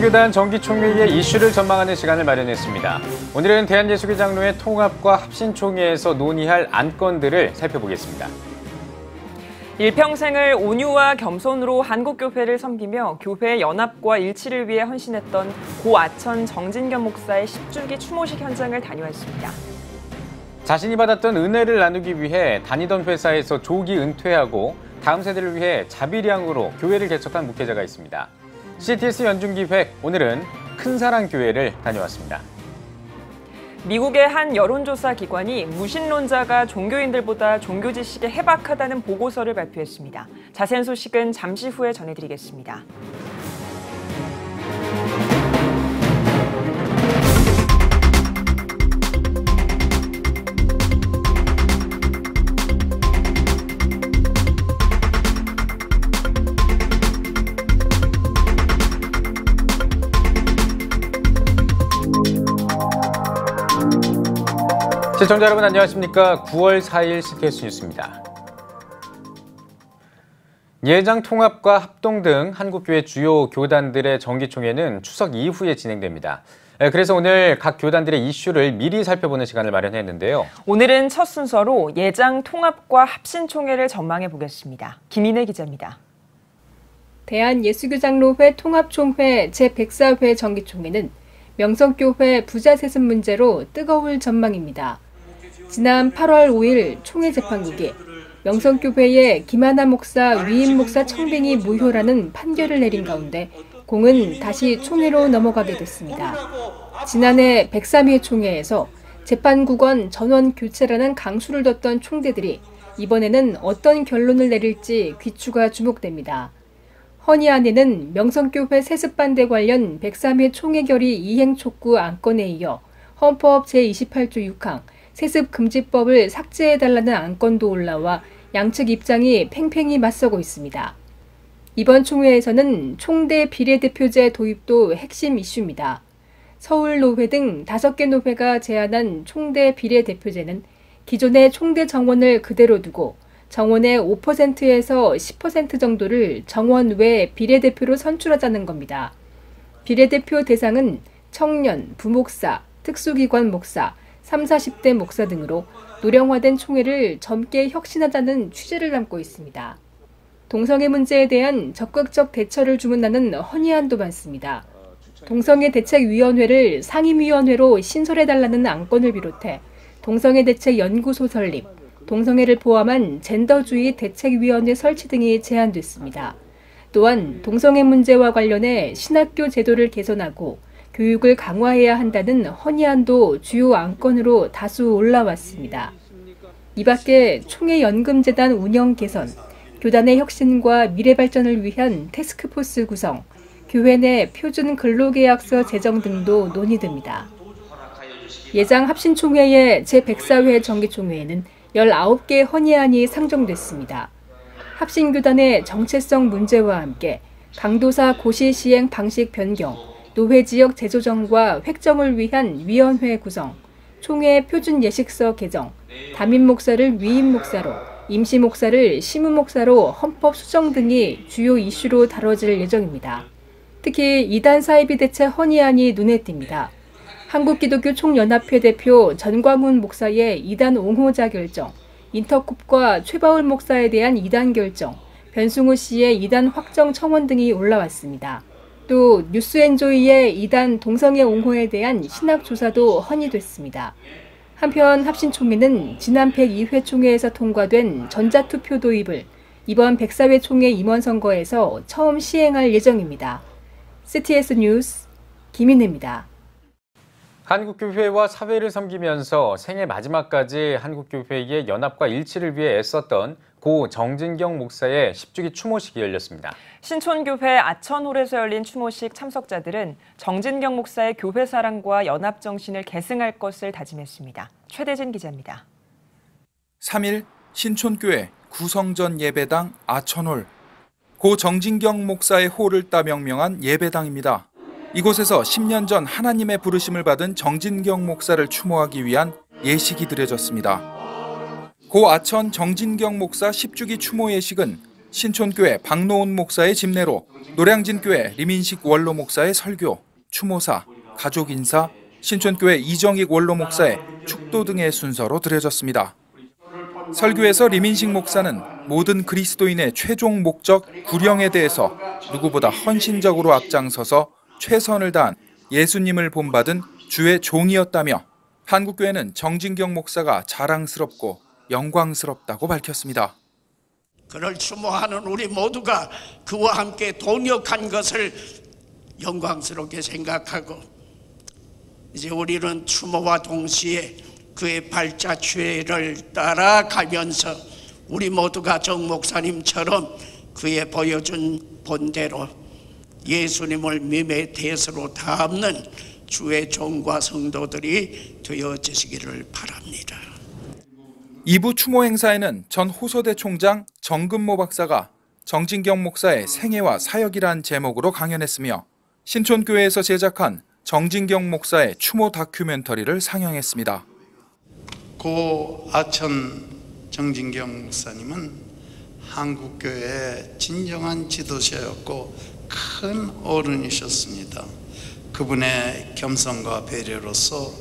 예수교단 정기총회의 이슈를 전망하는 시간을 마련했습니다. 오늘은 대한예수교장로회 통합과 합신총회에서 논의할 안건들을 살펴보겠습니다. 일평생을 온유와 겸손으로 한국교회를 섬기며 교회의 연합과 일치를 위해 헌신했던 고 아천 정진경 목사의 10주기 추모식 현장을 다녀왔습니다. 자신이 받았던 은혜를 나누기 위해 다니던 회사에서 조기 은퇴하고 다음 세대를 위해 자비량으로 교회를 개척한 목회자가 있습니다. CTS 연중기획, 오늘은 큰사랑교회를 다녀왔습니다. 미국의 한 여론조사 기관이 무신론자가 종교인들보다 종교 지식에 해박하다는 보고서를 발표했습니다. 자세한 소식은 잠시 후에 전해드리겠습니다. 시청자 여러분 안녕하십니까? 9월 4일 CTS 뉴스입니다. 예장 통합과 합동 등 한국교회 주요 교단들의 정기총회는 추석 이후에 진행됩니다. 그래서 오늘 각 교단들의 이슈를 미리 살펴보는 시간을 마련했는데요. 오늘은 첫 순서로 예장 통합과 합신총회를 전망해 보겠습니다. 김인혜 기자입니다. 대한예수교장로회 통합총회 제104회 정기총회는 명성교회 부자 세습 문제로 뜨거울 전망입니다. 지난 8월 5일 총회 재판국이 명성교회의 김하나 목사, 위임 목사 청빙이 무효라는 판결을 내린 가운데 공은 다시 총회로 넘어가게 됐습니다. 지난해 103회 총회에서 재판국원 전원 교체라는 강수를 뒀던 총대들이 이번에는 어떤 결론을 내릴지 귀추가 주목됩니다. 헌의안에는 명성교회 세습 반대 관련 103회 총회 결의 이행 촉구 안건에 이어 헌법 제28조 6항 세습금지법을 삭제해달라는 안건도 올라와 양측 입장이 팽팽히 맞서고 있습니다. 이번 총회에서는 총대 비례대표제 도입도 핵심 이슈입니다. 서울노회 등 5개 노회가 제안한 총대 비례대표제는 기존의 총대 정원을 그대로 두고 정원의 5%에서 10% 정도를 정원 외 비례대표로 선출하자는 겁니다. 비례대표 대상은 청년, 부목사, 특수기관 목사, 30, 40대 목사 등으로 노령화된 총회를 젊게 혁신하자는 취지를 담고 있습니다. 동성애 문제에 대한 적극적 대처를 주문하는 헌의안도 많습니다. 동성애 대책위원회를 상임위원회로 신설해달라는 안건을 비롯해 동성애 대책 연구소 설립, 동성애를 포함한 젠더주의 대책위원회 설치 등이 제안됐습니다. 또한 동성애 문제와 관련해 신학교 제도를 개선하고 교육을 강화해야 한다는 헌의안도 주요 안건으로 다수 올라왔습니다. 이 밖에 총회연금재단 운영 개선, 교단의 혁신과 미래 발전을 위한 태스크포스 구성, 교회 내 표준 근로계약서 제정 등도 논의됩니다. 예장 합신총회의 제104회 정기총회에는 19개 헌의안이 상정됐습니다. 합신교단의 정체성 문제와 함께 강도사 고시 시행 방식 변경, 노회 지역 재조정과 획정을 위한 위원회 구성, 총회 표준 예식서 개정, 담임 목사를 위임 목사로, 임시 목사를 시무 목사로 헌법 수정 등이 주요 이슈로 다뤄질 예정입니다. 특히 이단 사이비 대책 헌의안이 눈에 띕니다. 한국기독교 총연합회 대표 전광훈 목사의 이단 옹호자 결정, 인터쿱과 최바울 목사에 대한 이단 결정, 변승우 씨의 이단 확정 청원 등이 올라왔습니다. 또 뉴스엔조이의 이단 동성애 옹호에 대한 신학 조사도 헌의됐습니다. 한편 합신총회는 지난 102회 총회에서 통과된 전자투표 도입을 이번 104회 총회 임원선거에서 처음 시행할 예정입니다. CTS 뉴스 김인혜입니다. 한국교회와 사회를 섬기면서 생애 마지막까지 한국교회의 연합과 일치를 위해 애썼던 고 정진경 목사의 10주기 추모식이 열렸습니다. 신촌교회 아천홀에서 열린 추모식 참석자들은 정진경 목사의 교회 사랑과 연합 정신을 계승할 것을 다짐했습니다. 최대진 기자입니다. 3일 신촌교회 구성전 예배당 아천홀. 고 정진경 목사의 호를 따 명명한 예배당입니다. 이곳에서 10년 전 하나님의 부르심을 받은 정진경 목사를 추모하기 위한 예식이 드려졌습니다. 고 아천 정진경 목사 10주기 추모 예식은 신촌교회 박노온 목사의 집례로, 노량진교회 리민식 원로 목사의 설교, 추모사, 가족 인사, 신촌교회 이정익 원로 목사의 축도 등의 순서로 드려졌습니다. 설교에서 리민식 목사는 모든 그리스도인의 최종 목적 구령에 대해서 누구보다 헌신적으로 앞장서서 최선을 다한 예수님을 본받은 주의 종이었다며, 한국교회는 정진경 목사가 자랑스럽고 영광스럽다고 밝혔습니다. 그를 추모하는 우리 모두가 그와 함께 동역한 것을 영광스럽게 생각하고, 이제 우리는 추모와 동시에 그의 발자취를 따라가면서 우리 모두가 정 목사님처럼 그의 보여준 본대로 예수님을 밈의 대수로 담는 주의 종과 성도들이 되어지시기를 바랍니다. 2부 추모 행사에는 전 호소대 총장 정금모 박사가 정진경 목사의 생애와 사역이란 제목으로 강연했으며, 신촌교회에서 제작한 정진경 목사의 추모 다큐멘터리를 상영했습니다. 고 아천 정진경 목사님은 한국교회의 진정한 지도자였고 큰 어른이셨습니다. 그분의 겸손과 배려로서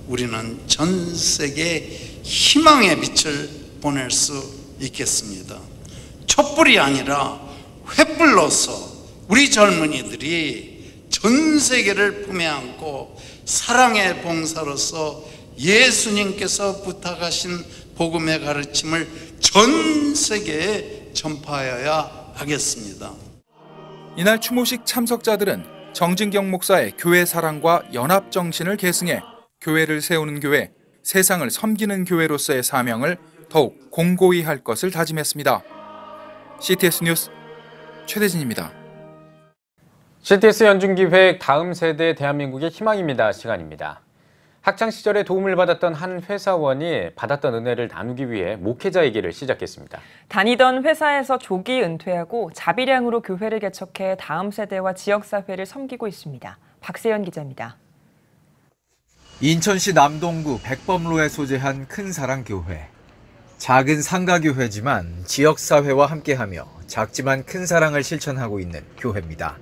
우리는 전 세계에 희망의 빛을 보낼 수 있겠습니다. 촛불이 아니라 횃불로서 우리 젊은이들이 전 세계를 품에 안고 사랑의 봉사로서 예수님께서 부탁하신 복음의 가르침을 전 세계에 전파하여야 하겠습니다. 이날 추모식 참석자들은 정진경 목사의 교회 사랑과 연합 정신을 계승해 교회를 세우는 교회, 세상을 섬기는 교회로서의 사명을 더욱 공고히 할 것을 다짐했습니다. CTS 뉴스 최대진입니다. CTS 연중기획 다음 세대 대한민국의 희망입니다 시간입니다. 학창시절에 도움을 받았던 한 회사원이 받았던 은혜를 나누기 위해 목회자이기를 시작했습니다. 다니던 회사에서 조기 은퇴하고 자비량으로 교회를 개척해 다음 세대와 지역사회를 섬기고 있습니다. 박세연 기자입니다. 인천시 남동구 백범로에 소재한 큰사랑교회. 작은 상가교회지만 지역사회와 함께하며 작지만 큰 사랑을 실천하고 있는 교회입니다.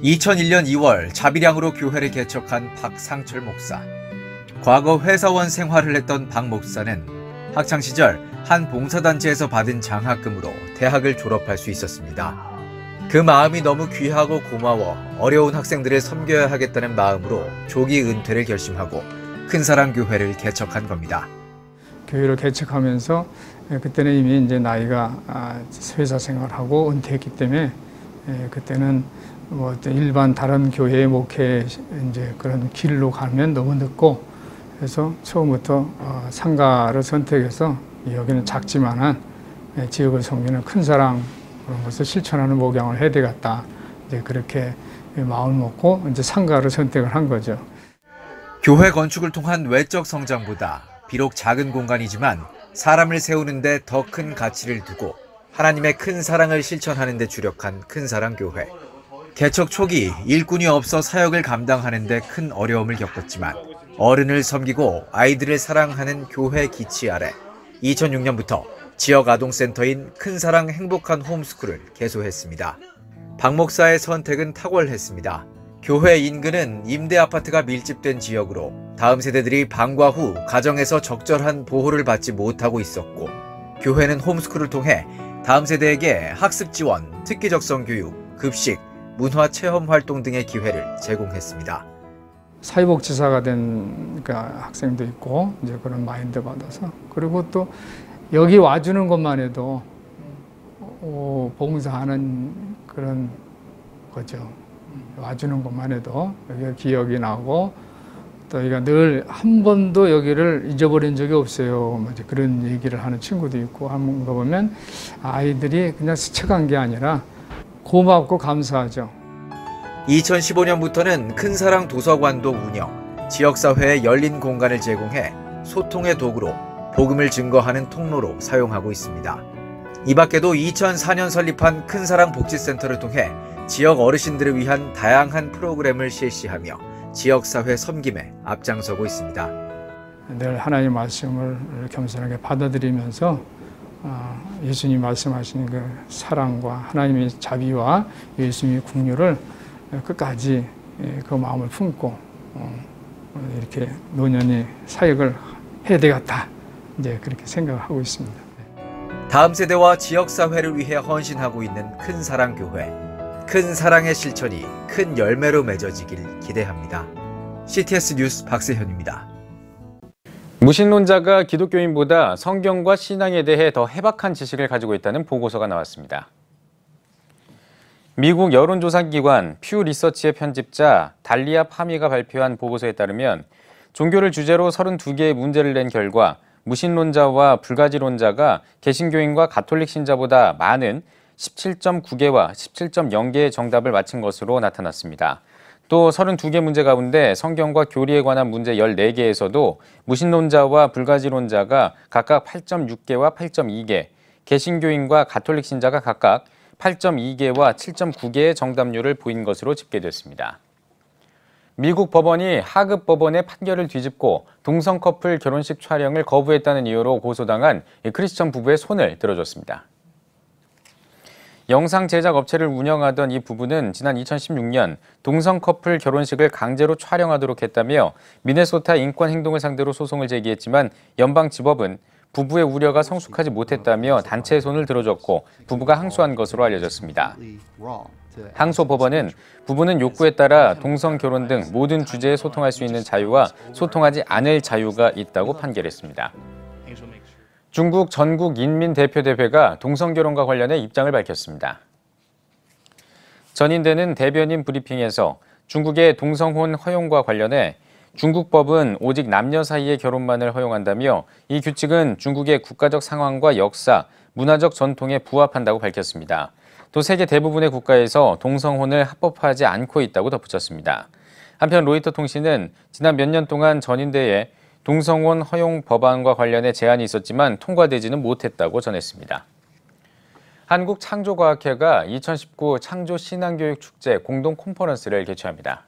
2001년 2월 자비량으로 교회를 개척한 박상철 목사. 과거 회사원 생활을 했던 박 목사는 학창시절 한 봉사단체에서 받은 장학금으로 대학을 졸업할 수 있었습니다. 그 마음이 너무 귀하고 고마워 어려운 학생들을 섬겨야 하겠다는 마음으로 조기 은퇴를 결심하고 큰사랑교회를 개척한 겁니다. 교회를 개척하면서 그때는 이미 이제 나이가 회사 생활하고 은퇴했기 때문에 그때는 뭐 일반 다른 교회의 목회 이제 그런 길로 가면 너무 늦고, 그래서 처음부터 상가를 선택해서 여기는 작지만은 지역을 섬기는 큰 사랑 그런 것을 실천하는 목양을 해야 되겠다. 이제 그렇게 마음 먹고 이제 상가를 선택을 한 거죠. 교회 건축을 통한 외적 성장보다 비록 작은 공간이지만 사람을 세우는데 더 큰 가치를 두고 하나님의 큰 사랑을 실천하는 데 주력한 큰사랑교회. 개척 초기 일꾼이 없어 사역을 감당하는 데 큰 어려움을 겪었지만 어른을 섬기고 아이들을 사랑하는 교회 기치 아래 2006년부터 지역 아동센터인 큰사랑 행복한 홈스쿨을 개소했습니다. 박 목사의 선택은 탁월했습니다. 교회 인근은 임대 아파트가 밀집된 지역으로 다음 세대들이 방과 후 가정에서 적절한 보호를 받지 못하고 있었고, 교회는 홈스쿨을 통해 다음 세대에게 학습 지원, 특기 적성 교육, 급식, 문화 체험 활동 등의 기회를 제공했습니다. 사회복지사가 된 학생도 있고 이제 그런 마인드 받아서, 그리고 또 여기 와주는 것만 해도 봉사하는 그런 거죠. 와주는 것만 해도 여기가 기억이 나고, 또 여기가 늘 한 번도 여기를 잊어버린 적이 없어요. 이제 그런 얘기를 하는 친구도 있고 하는 거 보면 아이들이 그냥 스쳐간 게 아니라 고맙고 감사하죠. 2015년부터는 큰사랑 도서관도 운영, 지역사회에 열린 공간을 제공해 소통의 도구로 복음을 증거하는 통로로 사용하고 있습니다. 이 밖에도 2004년 설립한 큰사랑 복지센터를 통해 지역 어르신들을 위한 다양한 프로그램을 실시하며 지역사회 섬김에 앞장서고 있습니다. 늘 하나님의 말씀을 겸손하게 받아들이면서 예수님이 말씀하시는 그 사랑과 하나님의 자비와 예수님의 긍휼을 끝까지 그 마음을 품고 이렇게 노년이 사역을 해야 되겠다, 이제 그렇게 생각하고 있습니다. 다음 세대와 지역사회를 위해 헌신하고 있는 큰사랑교회. 큰 사랑의 실천이 큰 열매로 맺어지길 기대합니다. CTS 뉴스 박세현입니다. 무신론자가 기독교인보다 성경과 신앙에 대해 더 해박한 지식을 가지고 있다는 보고서가 나왔습니다. 미국 여론조사기관 퓨 리서치의 편집자 달리아 파미가 발표한 보고서에 따르면 종교를 주제로 32개의 문제를 낸 결과 무신론자와 불가지론자가 개신교인과 가톨릭 신자보다 많은 17.9개와 17.0개의 정답을 맞힌 것으로 나타났습니다. 또 32개 문제 가운데 성경과 교리에 관한 문제 14개에서도 무신론자와 불가지론자가 각각 8.6개와 8.2개, 개신교인과 가톨릭 신자가 각각 8.2개와 7.9개의 정답률을 보인 것으로 집계됐습니다. 미국 법원이 하급 법원의 판결을 뒤집고 동성 커플 결혼식 촬영을 거부했다는 이유로 고소당한 크리스천 부부의 손을 들어줬습니다. 영상 제작 업체를 운영하던 이 부부는 지난 2016년 동성 커플 결혼식을 강제로 촬영하도록 했다며 미네소타 인권행동을 상대로 소송을 제기했지만 연방지법은 부부의 우려가 성숙하지 못했다며 단체의 손을 들어줬고 부부가 항소한 것으로 알려졌습니다. 항소법원은 부부는 욕구에 따라 동성 결혼 등 모든 주제에 소통할 수 있는 자유와 소통하지 않을 자유가 있다고 판결했습니다. 중국 전국인민대표대회가 동성결혼과 관련해 입장을 밝혔습니다. 전인대는 대변인 브리핑에서 중국의 동성혼 허용과 관련해 중국법은 오직 남녀 사이의 결혼만을 허용한다며 이 규칙은 중국의 국가적 상황과 역사, 문화적 전통에 부합한다고 밝혔습니다. 또 세계 대부분의 국가에서 동성혼을 합법화하지 않고 있다고 덧붙였습니다. 한편 로이터 통신은 지난 몇 년 동안 전인대에 동성혼 허용 법안과 관련해 제안이 있었지만 통과되지는 못했다고 전했습니다. 한국창조과학회가 2019 창조신앙교육축제 공동 컨퍼런스를 개최합니다.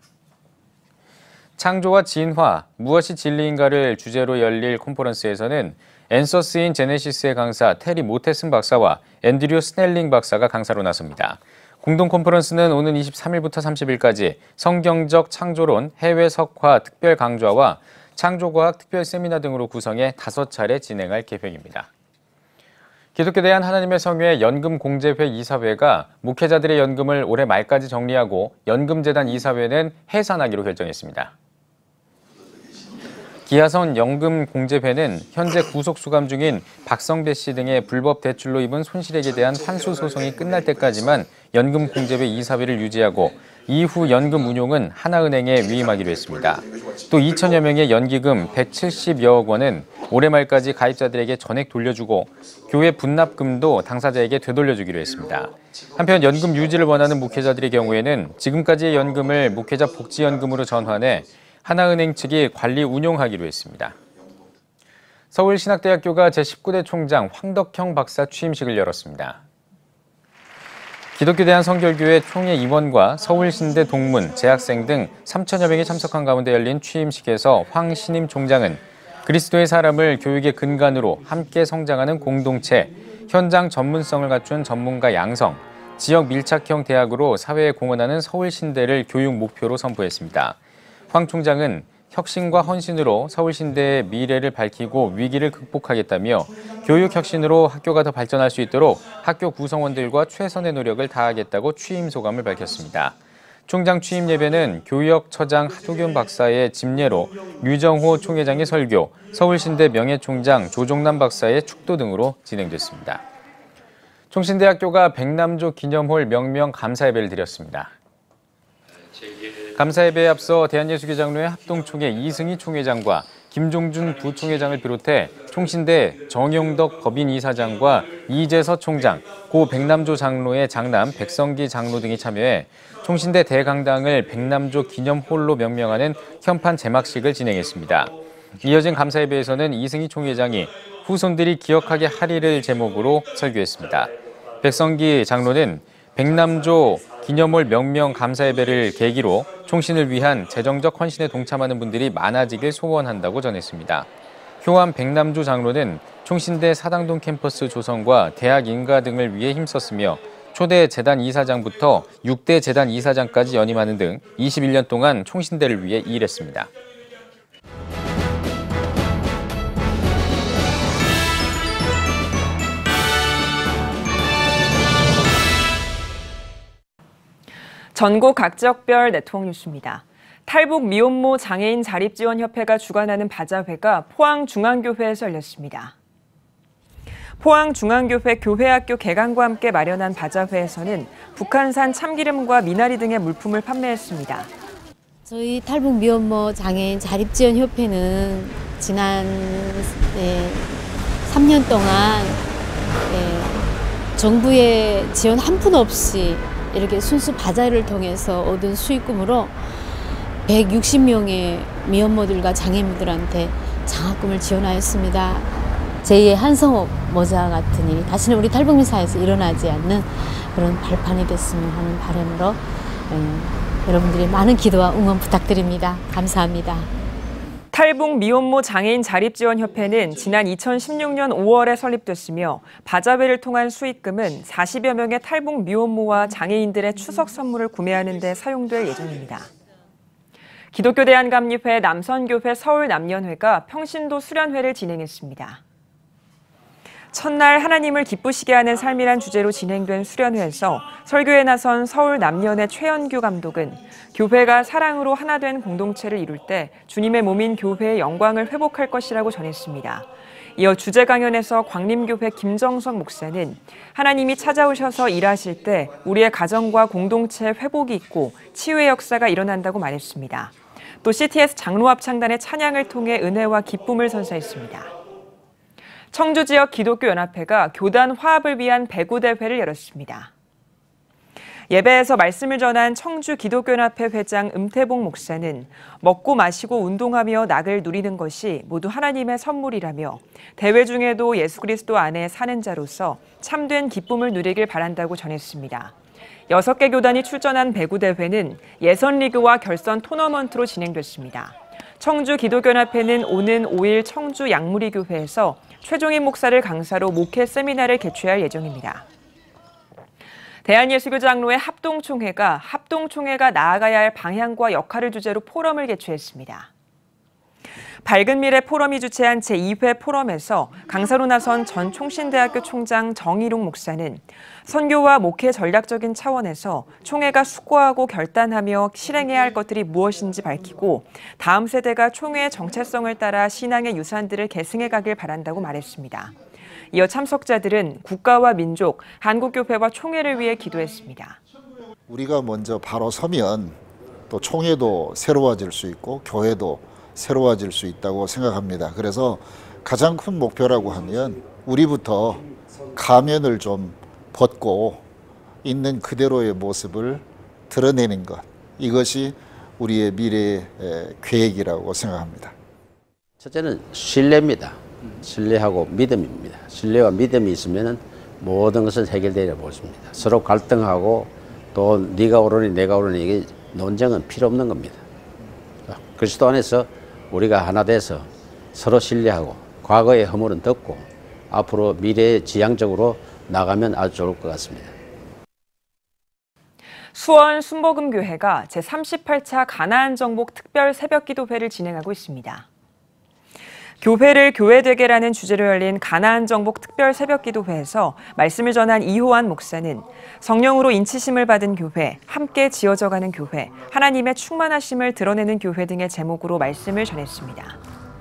창조와 진화, 무엇이 진리인가를 주제로 열릴 컨퍼런스에서는 앤서스인 제네시스의 강사 테리 모테슨 박사와 앤드류 스넬링 박사가 강사로 나섭니다. 공동 컨퍼런스는 오는 23일부터 30일까지 성경적 창조론 해외 석화 특별 강좌와 창조과학 특별 세미나 등으로 구성해 5차례 진행할 계획입니다. 기독교 대한 하나님의 성회 연금공제회 이사회가 목회자들의 연금을 올해 말까지 정리하고 연금재단 이사회는 해산하기로 결정했습니다. 기하선 연금공제회는 현재 구속수감 중인 박성배 씨 등의 불법 대출로 입은 손실액에 대한 환수 소송이 끝날 때까지만 연금공제회 이사회를 유지하고 이후 연금 운용은 하나은행에 위임하기로 했습니다. 또 2천여 명의 연기금 170여억 원은 올해 말까지 가입자들에게 전액 돌려주고 교회 분납금도 당사자에게 되돌려주기로 했습니다. 한편 연금 유지를 원하는 목회자들의 경우에는 지금까지의 연금을 목회자 복지연금으로 전환해 하나은행 측이 관리 운용하기로 했습니다. 서울신학대학교가 제19대 총장 황덕형 박사 취임식을 열었습니다. 기독교 대한성결교회 총회 임원과 서울신대 동문, 재학생 등 3천여 명이 참석한 가운데 열린 취임식에서 황 신임 총장은 그리스도의 사람을 교육의 근간으로 함께 성장하는 공동체, 현장 전문성을 갖춘 전문가 양성, 지역 밀착형 대학으로 사회에 공헌하는 서울신대를 교육 목표로 선포했습니다. 황 총장은 혁신과 헌신으로 서울신대의 미래를 밝히고 위기를 극복하겠다며 교육 혁신으로 학교가 더 발전할 수 있도록 학교 구성원들과 최선의 노력을 다하겠다고 취임 소감을 밝혔습니다. 총장 취임 예배는 교역처장 하도균 박사의 집례로 류정호 총회장의 설교, 서울신대 명예총장 조종남 박사의 축도 등으로 진행됐습니다. 총신대학교가 백남조 기념홀 명명 감사예배를 드렸습니다. 감사예배에 앞서 대한예수교 장로회 합동총회 이승희 총회장과 김종준 부총회장을 비롯해 총신대 정용덕 법인이사장과 이재서 총장, 고 백남조 장로의 장남 백성기 장로 등이 참여해 총신대 대강당을 백남조 기념홀로 명명하는 현판 제막식을 진행했습니다. 이어진 감사예배에서는 이승희 총회장이 후손들이 기억하게 하리를 제목으로 설교했습니다. 백성기 장로는 백남조 기념홀 명명 감사예배를 계기로 총신을 위한 재정적 헌신에 동참하는 분들이 많아지길 소원한다고 전했습니다. 효암 백남조 장로는 총신대 사당동 캠퍼스 조성과 대학 인가 등을 위해 힘썼으며 초대 재단 이사장부터 6대 재단 이사장까지 연임하는 등 21년 동안 총신대를 위해 일했습니다. 전국 각지역별 네트워크 뉴스입니다. 탈북 미혼모 장애인 자립지원협회가 주관하는 바자회가 포항중앙교회에서 열렸습니다. 포항중앙교회 교회학교 개강과 함께 마련한 바자회에서는 북한산 참기름과 미나리 등의 물품을 판매했습니다. 저희 탈북 미혼모 장애인 자립지원협회는 지난 3년 동안 정부의 지원 한 푼 없이 이렇게 순수 바자회를 통해서 얻은 수익금으로 160명의 미혼모들과 장애인들한테 장학금을 지원하였습니다. 제2의 한성옥 모자 같은 일이 다시는 우리 탈북민 사회에서 일어나지 않는 그런 발판이 됐으면 하는 바람으로 여러분들이 많은 기도와 응원 부탁드립니다. 감사합니다. 탈북 미혼모 장애인 자립지원협회는 지난 2016년 5월에 설립됐으며 바자회를 통한 수익금은 40여 명의 탈북 미혼모와 장애인들의 추석 선물을 구매하는 데 사용될 예정입니다. 기독교 대한감리회 남선교회 서울남년회가 평신도 수련회를 진행했습니다. 첫날 하나님을 기쁘시게 하는 삶이란 주제로 진행된 수련회에서 설교에 나선 서울남년회 최연규 감독은 교회가 사랑으로 하나 된 공동체를 이룰 때 주님의 몸인 교회의 영광을 회복할 것이라고 전했습니다. 이어 주제 강연에서 광림교회 김정석 목사는 하나님이 찾아오셔서 일하실 때 우리의 가정과 공동체 회복이 있고 치유의 역사가 일어난다고 말했습니다. 또 CTS 장로합창단의 찬양을 통해 은혜와 기쁨을 선사했습니다. 청주 지역 기독교연합회가 교단 화합을 위한 배구대회를 열었습니다. 예배에서 말씀을 전한 청주 기독교연합회 회장 음태봉 목사는 먹고 마시고 운동하며 낙을 누리는 것이 모두 하나님의 선물이라며 대회 중에도 예수 그리스도 안에 사는 자로서 참된 기쁨을 누리길 바란다고 전했습니다. 6개 교단이 출전한 배구대회는 예선리그와 결선 토너먼트로 진행됐습니다. 청주 기독교연합회는 오는 5일 청주 양무리교회에서 최종인 목사를 강사로 목회 세미나를 개최할 예정입니다. 대한예수교 장로회 합동총회가 나아가야 할 방향과 역할을 주제로 포럼을 개최했습니다. 밝은 미래 포럼이 주최한 제2회 포럼에서 강사로 나선 전 총신대학교 총장 정일웅 목사는 선교와 목회 전략적인 차원에서 총회가 숙고하고 결단하며 실행해야 할 것들이 무엇인지 밝히고 다음 세대가 총회의 정체성을 따라 신앙의 유산들을 계승해 가길 바란다고 말했습니다. 이어 참석자들은 국가와 민족, 한국교회와 총회를 위해 기도했습니다. 우리가 먼저 바로 서면 또 총회도 새로워질 수 있고 교회도 새로워질 수 있다고 생각합니다. 그래서 가장 큰 목표라고 하면 우리부터 가면을 좀 벗고 있는 그대로의 모습을 드러내는 것, 이것이 우리의 미래의 계획이라고 생각합니다. 첫째는 신뢰입니다. 신뢰하고 믿음입니다. 신뢰와 믿음이 있으면 모든 것은 해결되리라 보십니다. 서로 갈등하고 또 네가 옳으니 내가 옳으니 이게 논쟁은 필요 없는 겁니다. 그리스도 안에서 우리가 하나 돼서 서로 신뢰하고 과거의 허물은 덮고 앞으로 미래의 지향적으로 나가면 아주 좋을 것 같습니다. 수원 순복음교회가 제38차 가나안 정복 특별 새벽기도회를 진행하고 있습니다. 교회를 교회되게라는 주제로 열린 가나안 정복 특별 새벽기도회에서 말씀을 전한 이호환 목사는 성령으로 인치심을 받은 교회, 함께 지어져가는 교회, 하나님의 충만하심을 드러내는 교회 등의 제목으로 말씀을 전했습니다.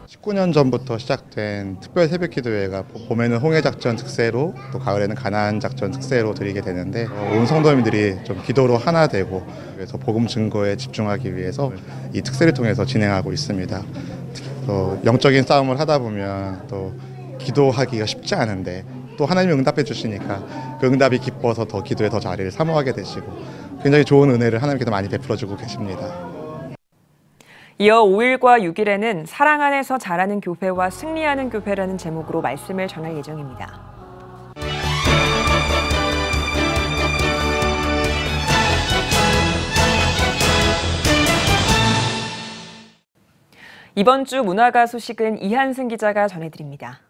19년 전부터 시작된 특별 새벽기도회가 봄에는 홍해작전 특세로 또 가을에는 가나안 작전 특세로 드리게 되는데 온 성도님들이 좀 기도로 하나 되고 그래서 복음 증거에 집중하기 위해서 이 특세를 통해서 진행하고 있습니다. 또 영적인 싸움을 하다 보면 또 기도하기가 쉽지 않은데 또 하나님이 응답해 주시니까 그 응답이 기뻐서 더 기도에 더 자리를 사모하게 되시고 굉장히 좋은 은혜를 하나님께서 많이 베풀어주고 계십니다. 이어 5일과 6일에는 사랑 안에서 자라는 교회와 승리하는 교회라는 제목으로 말씀을 전할 예정입니다. 이번 주 문화가 소식은 이한승 기자가 전해드립니다.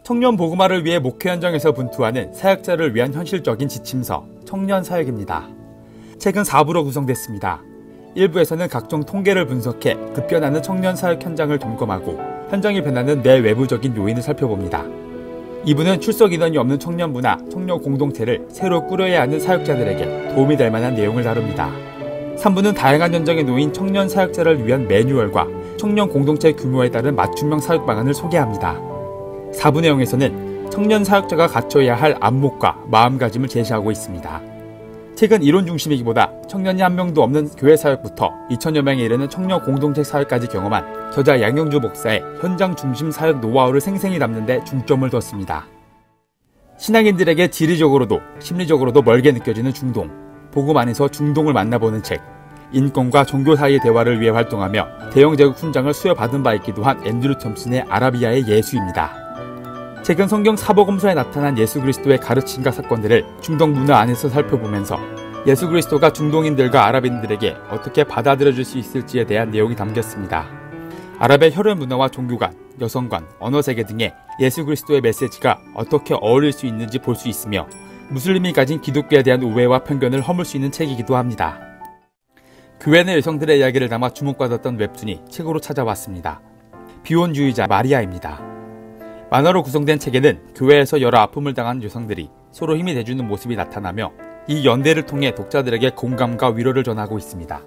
청년 복음화를 위해 목회 현장에서 분투하는 사역자를 위한 현실적인 지침서, 청년 사역입니다. 최근 4부로 구성됐습니다. 1부에서는 각종 통계를 분석해 급변하는 청년 사역 현장을 점검하고 현장이 변하는 내외부적인 요인을 살펴봅니다. 2부는 출석 인원이 없는 청년 문화, 청년 공동체를 새로 꾸려야 하는 사역자들에게 도움이 될 만한 내용을 다룹니다. 3부는 다양한 현장에 놓인 청년 사역자를 위한 매뉴얼과 청년 공동체 규모에 따른 맞춤형 사역 방안을 소개합니다. 4부 내용에서는 청년 사역자가 갖춰야 할 안목과 마음가짐을 제시하고 있습니다. 최근 이론 중심이기보다 청년이 한 명도 없는 교회 사역부터 2천여 명에 이르는 청년 공동체 사역까지 경험한 저자 양영주 목사의 현장 중심 사역 노하우를 생생히 담는 데 중점을 뒀습니다. 신앙인들에게 지리적으로도 심리적으로도 멀게 느껴지는 중동, 복음 안에서 중동을 만나보는 책, 인권과 종교 사이의 대화를 위해 활동하며 대영 제국 훈장을 수여받은 바 있기도 한 앤드류 톰슨의 아라비아의 예수입니다. 최근 성경 사복음서에 나타난 예수 그리스도의 가르침과 사건들을 중동 문화 안에서 살펴보면서 예수 그리스도가 중동인들과 아랍인들에게 어떻게 받아들여질 수 있을지에 대한 내용이 담겼습니다. 아랍의 혈연 문화와 종교관, 여성관, 언어세계 등의 예수 그리스도의 메시지가 어떻게 어울릴 수 있는지 볼 수 있으며 무슬림이 가진 기독교에 대한 오해와 편견을 허물 수 있는 책이기도 합니다. 교회 내 여성들의 이야기를 담아 주목받았던 웹툰이 책으로 찾아왔습니다. 비혼주의자 마리아입니다. 만화로 구성된 책에는 교회에서 여러 아픔을 당한 여성들이 서로 힘이 돼주는 모습이 나타나며 이 연대를 통해 독자들에게 공감과 위로를 전하고 있습니다.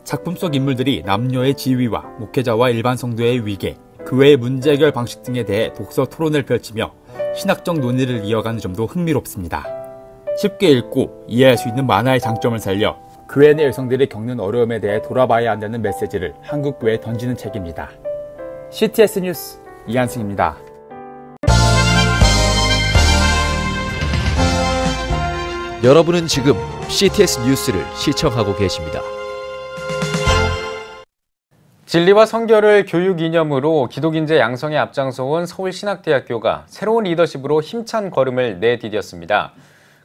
작품 속 인물들이 남녀의 지위와 목회자와 일반 성도의 위계, 교회의 문제 해결 방식 등에 대해 독서 토론을 펼치며 신학적 논의를 이어가는 점도 흥미롭습니다. 쉽게 읽고 이해할 수 있는 만화의 장점을 살려 교회 내 여성들이 겪는 어려움에 대해 돌아봐야 한다는 메시지를 한국 교회에 던지는 책입니다. CTS 뉴스 이한승입니다. 여러분은 지금 CTS 뉴스를 시청하고 계십니다. 진리와 성결을 교육 이념으로 기독인재 양성에 앞장서온 서울신학대학교가 새로운 리더십으로 힘찬 걸음을 내디뎠습니다.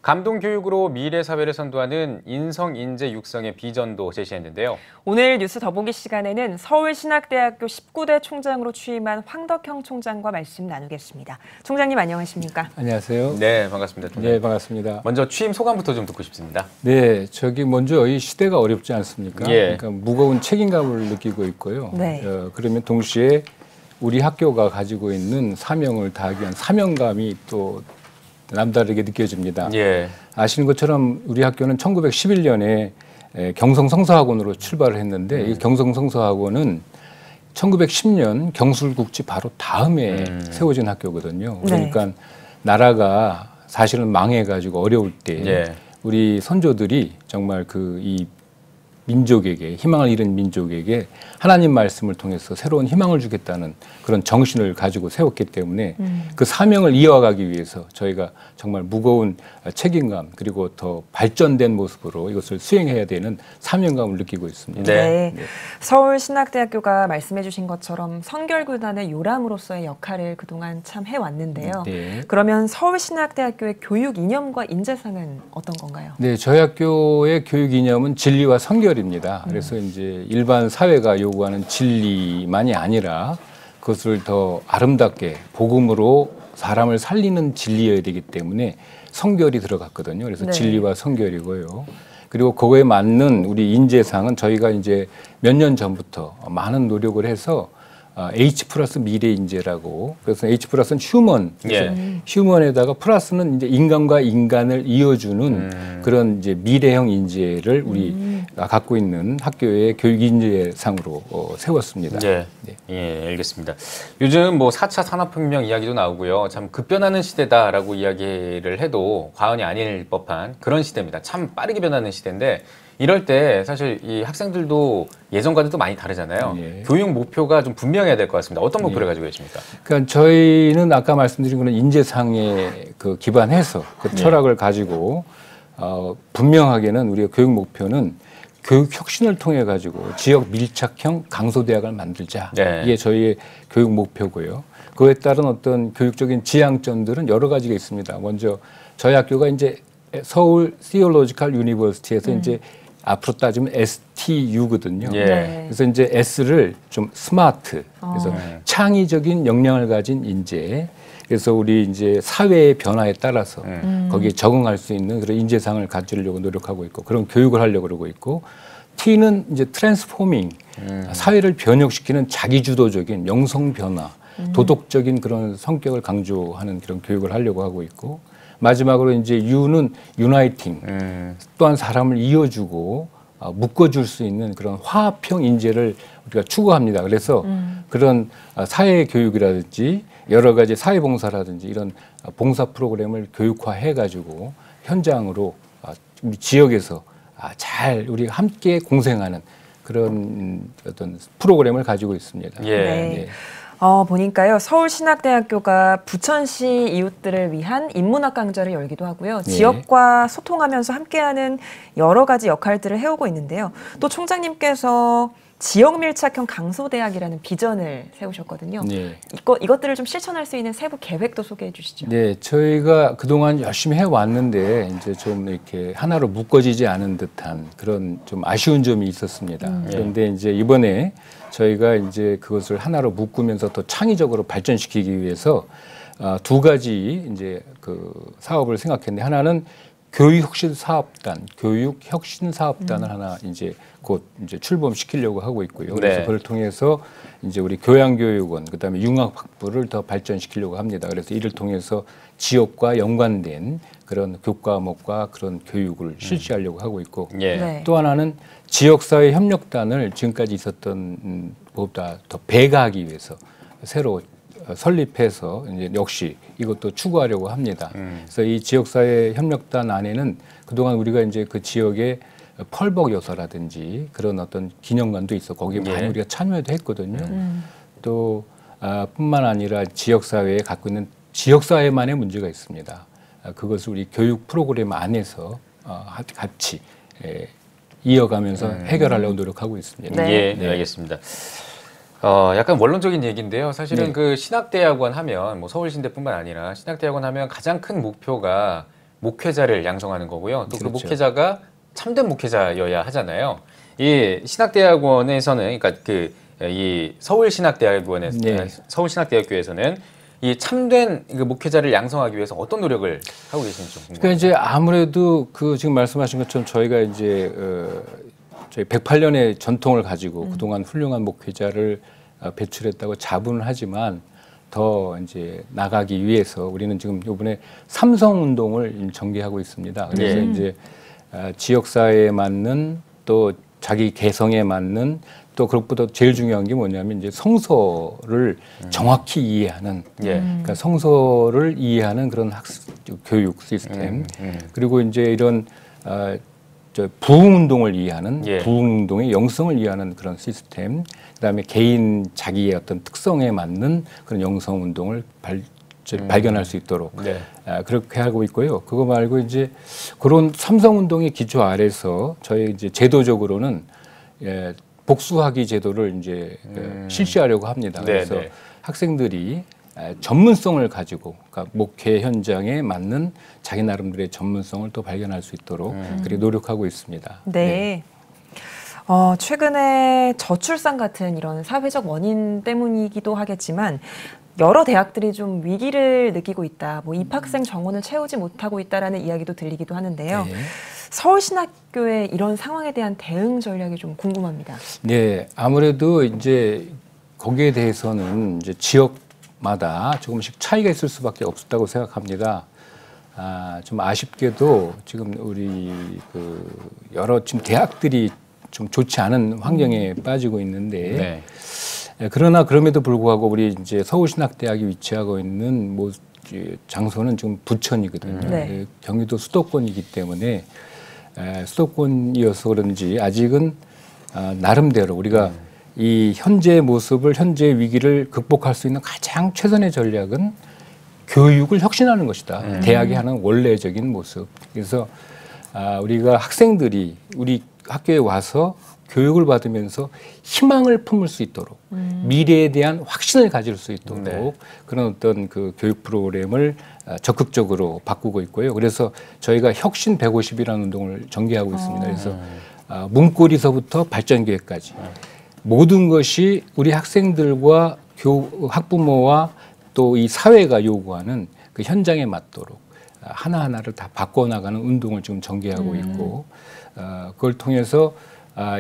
감동교육으로 미래 사회를 선도하는 인성, 인재 육성의 비전도 제시했는데요. 오늘 뉴스 더보기 시간에는 서울신학대학교 19대 총장으로 취임한 황덕형 총장과 말씀 나누겠습니다. 총장님 안녕하십니까? 안녕하세요. 네, 반갑습니다. 총장님. 네, 반갑습니다. 먼저 취임 소감부터 좀 듣고 싶습니다. 네, 먼저 이 시대가 어렵지 않습니까? 예. 그러니까 무거운 책임감을 느끼고 있고요. 네. 그러면 동시에 우리 학교가 가지고 있는 사명을 다하기 위한 사명감이 또 남다르게 느껴집니다. 예. 아시는 것처럼 우리 학교는 1911년에 경성성서학원으로 출발을 했는데 이 경성성서학원은 1910년 경술국지 바로 다음에 세워진 학교거든요. 그러니까 나라가 사실은 망해가지고 어려울 때 우리 선조들이 정말 이 민족에게 희망을 잃은 민족에게 하나님 말씀을 통해서 새로운 희망을 주겠다는 그런 정신을 가지고 세웠기 때문에 그 사명을 이어가기 위해서 저희가 정말 무거운 책임감 그리고 더 발전된 모습으로 이것을 수행해야 되는 사명감을 느끼고 있습니다. 네. 서울신학대학교가 말씀해 주신 것처럼 선결교단의 요람으로서의 역할을 그동안 참 해왔는데요. 네. 그러면 서울신학대학교의 교육 이념과 인재상은 어떤 건가요? 네, 저희 학교의 교육 이념은 진리와 성결입니다. 그래서 이제 일반 사회가 요구하는 진리만이 아니라 그것을 더 아름답게 복음으로 사람을 살리는 진리여야 되기 때문에 성결이 들어갔거든요. 그래서 진리와 성결이고요. 그리고 그거에 맞는 우리 인재상은 저희가 이제 몇 년 전부터 많은 노력을 해서 H 플러스 미래 인재라고, 그래서 H 플러스는 휴먼, 휴먼에다가 플러스는 이제 인간과 인간을 이어주는 그런 이제 미래형 인재를 우리가 갖고 있는 학교의 교육 인재상으로 세웠습니다. 네. 예, 알겠습니다. 요즘 4차 산업혁명 이야기도 나오고요. 참 급변하는 시대다라고 이야기를 해도 과언이 아닐 법한 그런 시대입니다. 참 빠르게 변하는 시대인데 이럴 때 사실 이 학생들도 예전과는 또 많이 다르잖아요. 교육 목표가 좀 분명해야 될 것 같습니다. 어떤 목표를 가지고 계십니까? 그러니까 저희는 아까 말씀드린 그런 인재상에 기반해서 그 철학을 가지고 분명하게는 우리가 교육 목표는 교육 혁신을 통해 가지고 지역 밀착형 강소대학을 만들자. 이게 저희의 교육 목표고요. 그에 따른 어떤 교육적인 지향점들은 여러 가지가 있습니다. 먼저 저희 학교가 이제 서울 시올로지컬 유니버시티에서 이제 앞으로 따지면 STU거든요. 네. 그래서 이제 S를 좀 스마트, 그래서 창의적인 역량을 가진 인재. 그래서 우리 이제 사회의 변화에 따라서 거기에 적응할 수 있는 그런 인재상을 가지려고 노력하고 있고 그런 교육을 하려고 그러고 있고, T는 이제 트랜스포밍, 사회를 변혁시키는 자기주도적인 영성 변화, 도덕적인 그런 성격을 강조하는 그런 교육을 하려고 하고 있고, 마지막으로 이제 U는 유나이팅, 또한 사람을 이어주고 묶어줄 수 있는 그런 화합형 인재를 우리가 추구합니다. 그래서 그런 사회 교육이라든지 여러 가지 사회봉사라든지 이런 봉사 프로그램을 교육화해가지고 현장으로 지역에서 잘 우리 함께 공생하는 그런 어떤 프로그램을 가지고 있습니다. 네. 네. 보니까요, 서울신학대학교가 부천시 이웃들을 위한 인문학 강좌를 열기도 하고요. 지역과 소통하면서 함께하는 여러 가지 역할들을 해오고 있는데요. 또 총장님께서 지역 밀착형 강소대학이라는 비전을 세우셨거든요. 네. 이것들을 좀 실천할 수 있는 세부 계획도 소개해 주시죠. 네, 저희가 그동안 열심히 해왔는데 이제 좀 이렇게 하나로 묶어지지 않은 듯한 그런 좀 아쉬운 점이 있었습니다. 그런데 이제 이번에 저희가 이제 그것을 하나로 묶으면서 더 창의적으로 발전시키기 위해서 두 가지 이제 그 사업을 생각했는데, 하나는 교육혁신사업단을 하나 이제 곧 이제 출범시키려고 하고 있고요. 그래서 그걸 통해서 이제 우리 교양교육원, 그다음에 융합학부를 더 발전시키려고 합니다. 그래서 이를 통해서 지역과 연관된 그런 교과목과 그런 교육을 실시하려고 하고 있고, 또 하나는 지역사회 협력단을 지금까지 있었던 것보다 더 배가하기 위해서 새로 설립해서 이제 역시 이것도 추구하려고 합니다. 그래서 이 지역사회 협력단 안에는 그동안 우리가 이제 그 지역의 펄벅 여사라든지 그런 어떤 기념관도 있어 거기에 많이 우리가 참여도 했거든요. 또 뿐만 아니라 지역사회에 갖고 있는 지역사회만의 문제가 있습니다. 그것을 우리 교육 프로그램 안에서 같이 이어가면서 해결하려고 노력하고 있습니다. 네, 알겠습니다. 약간 원론적인 얘기인데요. 사실은 그 신학대학원 하면 뭐 서울신대뿐만 아니라 신학대학원 하면 가장 큰 목표가 목회자를 양성하는 거고요. 또 그 목회자가 참된 목회자여야 하잖아요. 이 신학대학원에서는, 그러니까 이 서울신학대학원에서 서울신학대학교에서는 이 참된 그 목회자를 양성하기 위해서 어떤 노력을 하고 계신지 좀 궁금합니다. 그러니까 이제 아무래도 그 지금 말씀하신 것처럼 저희가 이제 저희 108년의 전통을 가지고 그동안 훌륭한 목회자를 배출했다고 자부는 하지만 더 이제 나가기 위해서 우리는 지금 이번에 삼성운동을 전개하고 있습니다. 그래서 이제 지역사회에 맞는 또 자기 개성에 맞는 또 그것보다 제일 중요한 게 뭐냐면 이제 성서를 정확히 이해하는 그러니까 성서를 이해하는 그런 교육 시스템 그리고 이제 이런 부흥운동을 이해하는 부흥운동의 영성을 이해하는 그런 시스템, 그다음에 개인 자기의 어떤 특성에 맞는 그런 영성운동을 발견할 수 있도록 그렇게 하고 있고요. 그거 말고 이제 그런 삼성운동의 기초 아래서 저희 이제 제도적으로는 복수학위 제도를 이제 실시하려고 합니다. 그래서 학생들이 전문성을 가지고, 그러니까 목회 현장에 맞는 자기 나름대로의 전문성을 또 발견할 수 있도록 그렇게 노력하고 있습니다. 네. 최근에 저출산 같은 이런 사회적 원인 때문이기도 하겠지만 여러 대학들이 좀 위기를 느끼고 있다, 뭐 입학생 정원을 채우지 못하고 있다라는 이야기도 들리기도 하는데요. 서울신학교의 이런 상황에 대한 대응 전략이 좀 궁금합니다. 네, 아무래도 이제 거기에 대해서는 이제 지역마다 조금씩 차이가 있을 수밖에 없다고 생각합니다. 좀 아쉽게도 지금 우리 그 여러 지금 대학들이 좀 좋지 않은 환경에 빠지고 있는데. 그러나 그럼에도 불구하고 우리 이제 서울신학대학이 위치하고 있는 장소는 지금 부천이거든요. 경기도 수도권이기 때문에 수도권이어서 그런지 아직은 나름대로 우리가 이 현재의 모습을, 현재의 위기를 극복할 수 있는 가장 최선의 전략은 교육을 혁신하는 것이다. 대학이 하는 원래적인 모습. 그래서 우리가 학생들이 우리 학교에 와서 교육을 받으면서 희망을 품을 수 있도록 미래에 대한 확신을 가질 수 있도록 그런 어떤 그 교육 프로그램을 적극적으로 바꾸고 있고요. 그래서 저희가 혁신 150이라는 운동을 전개하고 있습니다. 그래서 문고리서부터 발전기획까지 모든 것이 우리 학생들과 학부모와 또 이 사회가 요구하는 그 현장에 맞도록 하나하나를 다 바꿔나가는 운동을 지금 전개하고 있고 그걸 통해서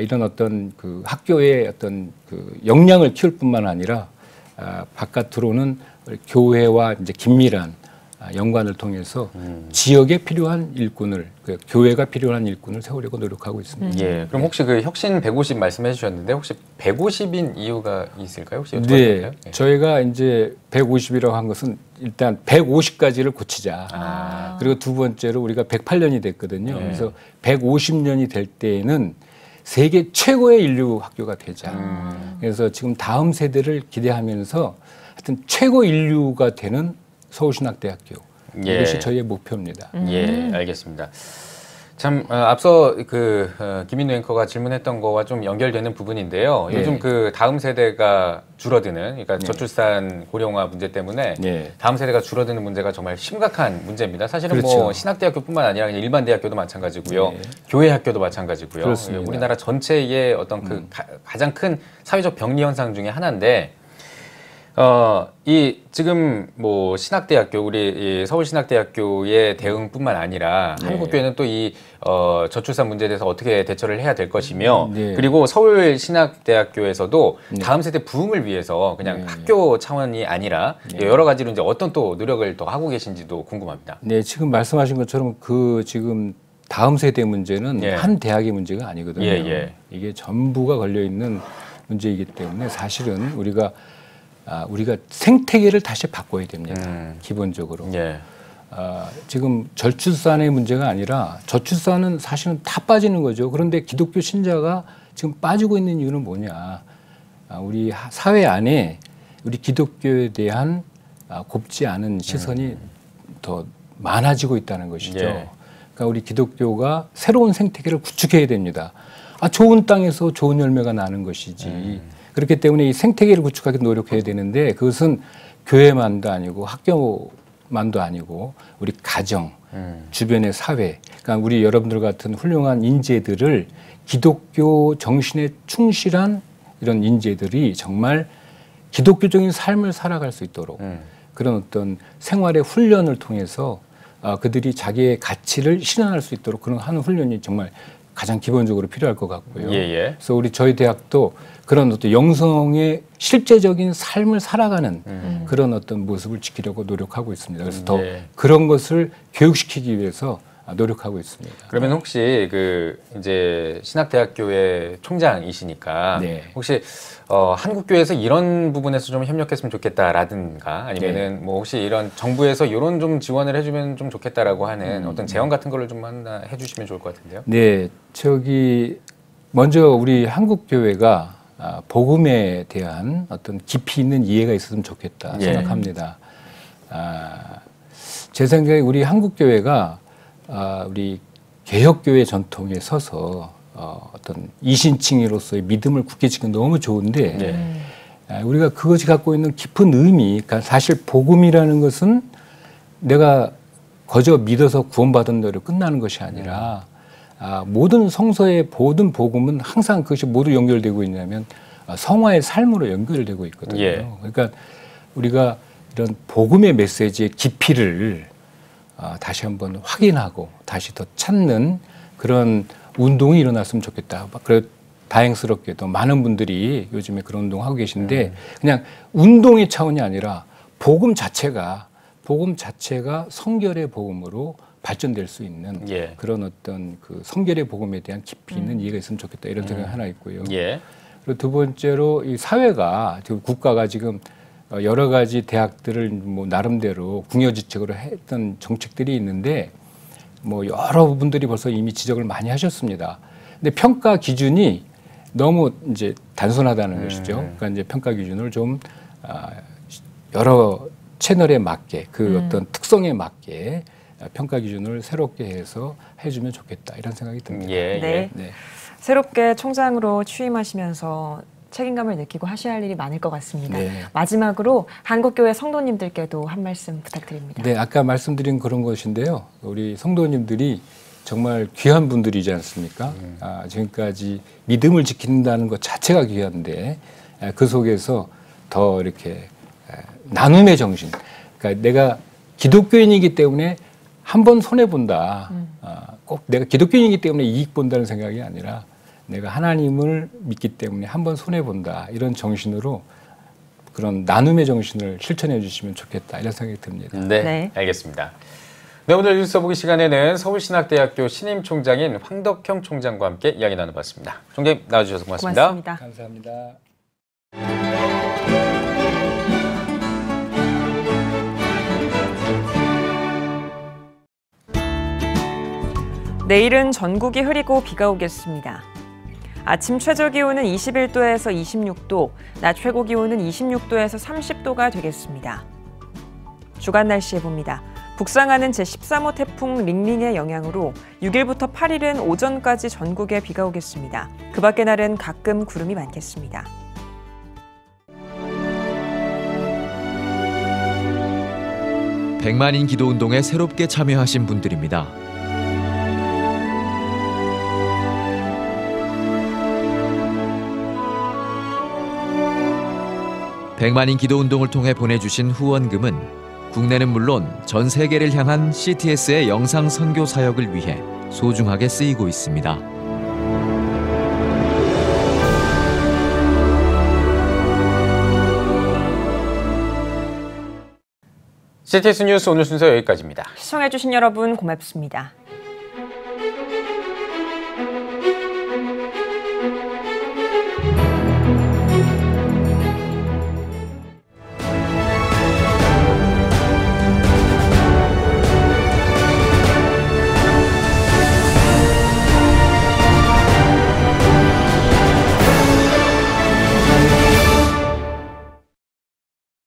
이런 어떤 그 학교의 어떤 그 역량을 키울 뿐만 아니라 바깥으로는 교회와 이제 긴밀한 연관을 통해서 지역에 필요한 일꾼을 교회가 필요한 일꾼을 세우려고 노력하고 있습니다. 예. 그럼 혹시 그 혁신 150 말씀해 주셨는데 혹시 150인 이유가 있을까요? 혹시 여쭤봐도 네, 될까요? 예. 저희가 이제 150이라고 한 것은 일단 150가지를 고치자. 그리고 두 번째로 우리가 108년이 됐거든요. 네. 그래서 150년이 될 때에는 세계 최고의 인류 학교가 되자. 그래서 지금 다음 세대를 기대하면서 하여튼 최고 인류가 되는 서울신학대학교. 예. 이것이 저희의 목표입니다. 예, 알겠습니다. 참 앞서 김인우 앵커가 질문했던 거와 좀 연결되는 부분인데요. 네. 요즘 그 다음 세대가 줄어드는, 그러니까 저출산 고령화 문제 때문에 다음 세대가 줄어드는 문제가 정말 심각한 문제입니다. 사실은 그렇죠. 뭐 신학대학교뿐만 아니라 그냥 일반 대학교도 마찬가지고요, 교회 학교도 마찬가지고요. 그렇습니다. 우리나라 전체의 어떤 그 가장 큰 사회적 병리 현상 중에 하나인데. 이 지금 뭐 신학대학교 우리 이 서울신학대학교의 대응뿐만 아니라 한국교회는 또 이 저출산 문제에 대해서 어떻게 대처를 해야 될 것이며 그리고 서울신학대학교에서도 다음 세대 부흥을 위해서 그냥 학교 차원이 아니라 여러 가지로 이제 어떤 또 노력을 더 하고 계신지도 궁금합니다. 네, 지금 말씀하신 것처럼 그 지금 다음 세대 문제는 한 대학의 문제가 아니거든요. 이게 전부가 걸려 있는 문제이기 때문에 사실은 우리가 생태계를 다시 바꿔야 됩니다. 기본적으로. 지금 저출산의 문제가 아니라 저출산은 사실은 다 빠지는 거죠. 그런데 기독교 신자가 지금 빠지고 있는 이유는 뭐냐. 우리 사회 안에 우리 기독교에 대한 곱지 않은 시선이 더 많아지고 있다는 것이죠. 그러니까 우리 기독교가 새로운 생태계를 구축해야 됩니다. 좋은 땅에서 좋은 열매가 나는 것이지. 그렇기 때문에 이 생태계를 구축하기 노력해야 되는데 그것은 교회만도 아니고 학교만도 아니고 우리 가정, 주변의 사회, 그러니까 우리 여러분들 같은 훌륭한 인재들을 기독교 정신에 충실한 이런 인재들이 정말 기독교적인 삶을 살아갈 수 있도록 그런 어떤 생활의 훈련을 통해서 그들이 자기의 가치를 실현할 수 있도록 그런 하는 훈련이 정말 가장 기본적으로 필요할 것 같고요. 그래서 저희 대학도 그런 어떤 영성의 실제적인 삶을 살아가는 그런 어떤 모습을 지키려고 노력하고 있습니다. 그래서 더 그런 것을 교육시키기 위해서 노력하고 있습니다. 그러면 혹시 이제 신학대학교의 총장이시니까 혹시 한국교회에서 이런 부분에서 좀 협력했으면 좋겠다라든가 아니면은 뭐 혹시 이런 정부에서 이런 좀 지원을 해주면 좀 좋겠다라고 하는 어떤 제언 같은 거를 좀 하나 해주시면 좋을 것 같은데요. 네, 먼저 우리 한국교회가 복음에 대한 어떤 깊이 있는 이해가 있었으면 좋겠다 생각합니다. 제 생각에 우리 한국교회가 우리 개혁교회 전통에 서서 어떤 이신칭의로서의 믿음을 굳게 지키는 너무 좋은데 우리가 그것이 갖고 있는 깊은 의미, 그러니까 사실 복음이라는 것은 내가 거저 믿어서 구원받은 대로 끝나는 것이 아니라 모든 성서의 모든 복음은 항상 그것이 모두 연결되고 있냐면 성화의 삶으로 연결되고 있거든요. 그러니까 우리가 이런 복음의 메시지의 깊이를 다시 한번 확인하고 다시 더 찾는 그런 운동이 일어났으면 좋겠다. 그래 다행스럽게도 많은 분들이 요즘에 그런 운동을 하고 계신데 그냥 운동의 차원이 아니라 복음 자체가 성결의 복음으로 발전될 수 있는 그런 어떤 그 성결의 복음에 대한 깊이 있는 이해가 있으면 좋겠다 이런 생각이 하나 있고요. 그리고 두 번째로 이 사회가 지금 국가가 지금 여러 가지 대학들을 뭐 나름대로 궁여지책으로 했던 정책들이 있는데 뭐 여러 분들이 벌써 이미 지적을 많이 하셨습니다. 근데 평가 기준이 너무 이제 단순하다는 것이죠. 그러니까 이제 평가 기준을 좀 여러 채널에 맞게 그 어떤 특성에 맞게 평가 기준을 새롭게 해서 해주면 좋겠다 이런 생각이 듭니다. 네. 새롭게 총장으로 취임하시면서 책임감을 느끼고 하셔야 할 일이 많을 것 같습니다. 마지막으로 한국교회 성도님들께도 한 말씀 부탁드립니다. 네, 아까 말씀드린 그런 것인데요. 우리 성도님들이 정말 귀한 분들이지 않습니까? 지금까지 믿음을 지킨다는 것 자체가 귀한데 그 속에서 더 이렇게 나눔의 정신. 그러니까 내가 기독교인이기 때문에 한 번 손해 본다. 꼭 내가 기독교인이기 때문에 이익 본다는 생각이 아니라 내가 하나님을 믿기 때문에 한 번 손해 본다. 이런 정신으로 그런 나눔의 정신을 실천해 주시면 좋겠다. 이런 생각이 듭니다. 네. 알겠습니다. 네, 오늘 뉴스 써보기 시간에는 서울신학대학교 신임 총장인 황덕형 총장과 함께 이야기 나눠봤습니다. 총장님 나와주셔서 고맙습니다. 고맙습니다. 감사합니다. 내일은 전국이 흐리고 비가 오겠습니다. 아침 최저기온은 21도에서 26도, 낮 최고기온은 26도에서 30도가 되겠습니다. 주간 날씨 해봅니다. 북상하는 제13호 태풍 링링의 영향으로 6일부터 8일은 오전까지 전국에 비가 오겠습니다. 그 밖의 날은 가끔 구름이 많겠습니다. 백만인 기도운동에 새롭게 참여하신 분들입니다. 백만인 기도운동을 통해 보내주신 후원금은 국내는 물론 전 세계를 향한 CTS의 영상 선교 사역을 위해 소중하게 쓰이고 있습니다. CTS 뉴스 오늘 순서 여기까지입니다. 시청해주신 여러분 고맙습니다.